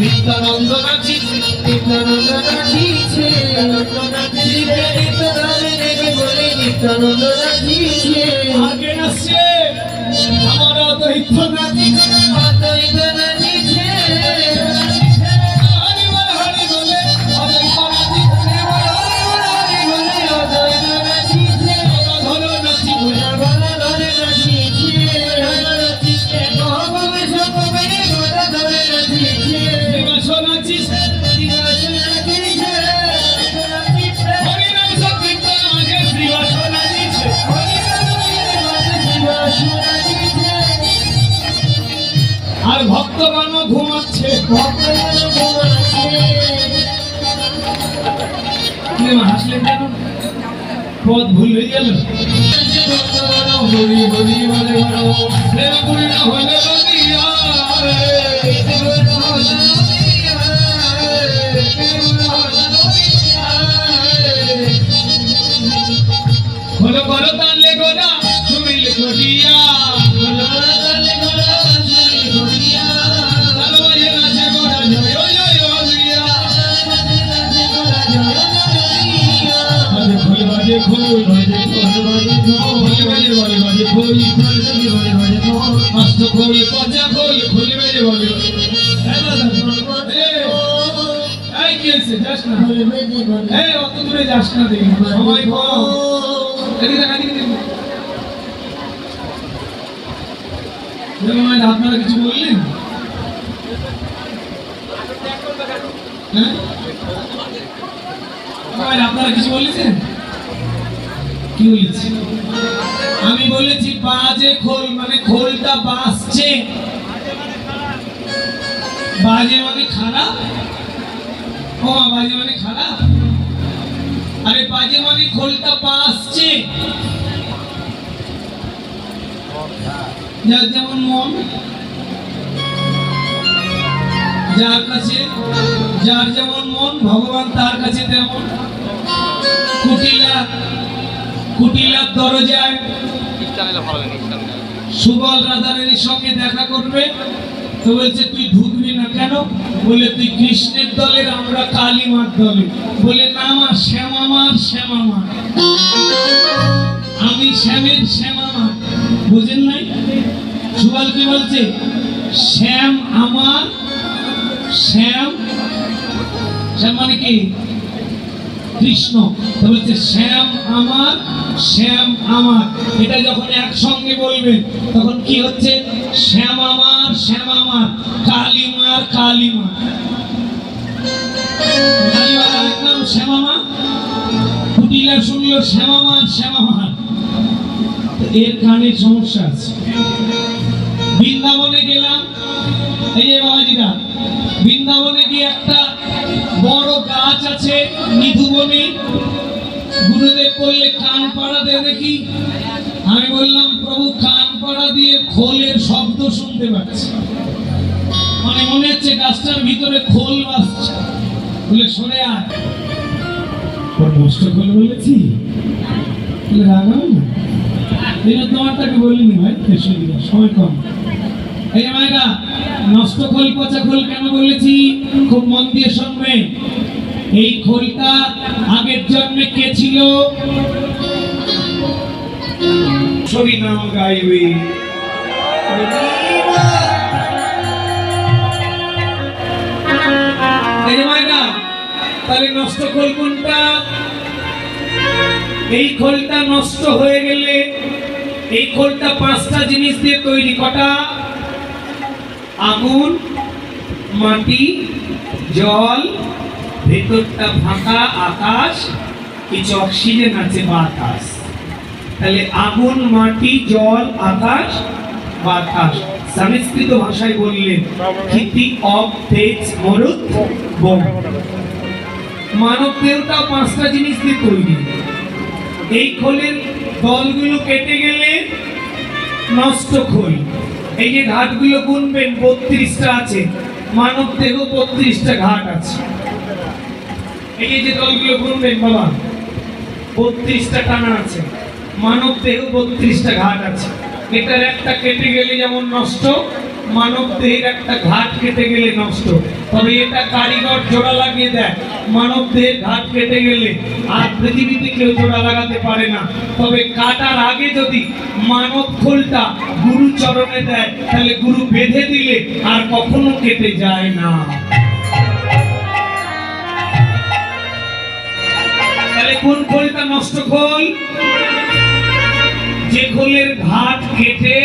নিত্যানন্দ নাচিছে, নিত্যানন্দ নাচিছে, নিত্যানন্দ নাচিছে। আগে নাচছে আমার অদ্বৈত নাচিছে, অদ্বৈত নাচিছে। আর ভক্তগণ ঘুমাচ্ছে, ভক্তগণ ঘুমাচ্ছে। হাসলেন কেন? পথ ভুল হয়ে গেল। হরি হরি বলে প্রেম পূর্ণ হলে হলো করো তালে গোরা সুমিল ঘটিয়া, খোল বাজে খোল বাজে খোল বাজে বলে বাজে খোল বাজে বাজে খোল মস্ত খোল পচা খোল খোল বাজে বলে। এই কি আছে? যাস না, এই অত দূরে যাস না, দেখি সময় কম। এদিকে দেখা দিকে দেখুন। আপনারা কিছু বললেন? হ্যাঁ, আপনারা কিছু বলেছেন? কি বলেছি? আমি বলেছি বাজে খোল মানে খোলটা বাজছে। বাজে মানে খারাপ? ও বাজে মানে খারাপ? আরে বাজে মানে খোলটা বাজছে। যার যেমন মন, যার কাছে যার যেমন মন ভগবান তার কাছে তেমন। কুটিলার দরজায় সুবল রাধারানীর সঙ্গে দেখা করবে, তো বলছে তুই ঢুকবি না কেন? বলে তুই কৃষ্ণের দলের, আমরা কালীমার দলে। বলে না মা, শ্যামামার শ্যামামা, আমি শ্যামের শ্যামামা। বুঝেন নাই? সুবল কি বলছে? শ্যাম আমার, শ্যাম, শ্যাম মানে কি? কৃষ্ণ। তো বলছে শ্যাম আমার, শ্যাম আমার। এটা যখন একসঙ্গে বলবেন তখন কি হচ্ছে? শ্যাম আমার, শ্যাম আমার, কালীমার কালীমা। কালীমার নাম শ্যামামা, কুটিলা শুনল শ্যামামার শ্যামামার। এর কানের সমস্যা আছে। বৃন্দাবনে গেলাম, এই যে বাবাজিরা, বৃন্দাবনে গিয়ে একটা বড় গাছ আছে নিধুবনে। গুরুদেব বললে কান পাড়া দে দেখি। আমি বললাম প্রভু কান পাড়া দিয়ে খোলের শব্দ শুনতে পাচ্ছি, মানে মনে হচ্ছে গাছটার ভিতরে খোল বাজছে। বলে সরে আয়। নষ্ট খোল বলেছি, রাগাও না, তোমারটাকে বলিনি ভাই, সময় কম। এই মায়েরা, নষ্ট খোল পচা খোল কেন বলেছি খুব মন দিয়ে শুনবে। এই খোলটা আগের জন্মে কে ছিল? হরি নাম গাইবে। এই মায়েরা, তাহলে নষ্ট খোল কোনটা? এই খোলটা নষ্ট হয়ে গেলে, এই খোলটা 5টা জিনিস দিয়ে তৈরি। কটা? আগুন, মাটি, জল, ভেতরটা ফাঁকা আকাশ, কিছু অক্সিজেন আছে বাতাস। তাহলে আগুন, মাটি, জল, আকাশ, বাতাস। সংস্কৃত ভাষায় বললেন খিতি অব তেজ মরুত বোম। মানব দেহটা 5টা জিনিস দিয়ে তৈরি। এই খোলের দলগুলো কেটে গেলে নষ্ট খোল। এই যে ঘাটগুলো গুনবেন 32টা আছে, মানব দেহ 32টা ঘাট আছে। এই যে দলগুলো গুনবেন বাবা, 32টা টানা আছে, মানব দেহ 32টা ঘাট আছে। এটার একটা কেটে গেলে যেমন নষ্ট, মানব দেহের একটা ঘাট কেটে গেলে নষ্ট। তবে এটা কারিগর জোড়া লাগিয়ে দেয়, মানব দেহের ঘাট কেটে গেলে আর পৃথিবীতে কেউ জোড়া লাগাতে পারে না। তবে কাটার আগে যদি মানব খোলটা গুরু চরণে দেয়, তাহলে গুরু বেঁধে দিলে আর কখনো কেটে যায় না। তাহলে কোন খোলটা নষ্ট খোল? যে খোলের ঘাট কেটে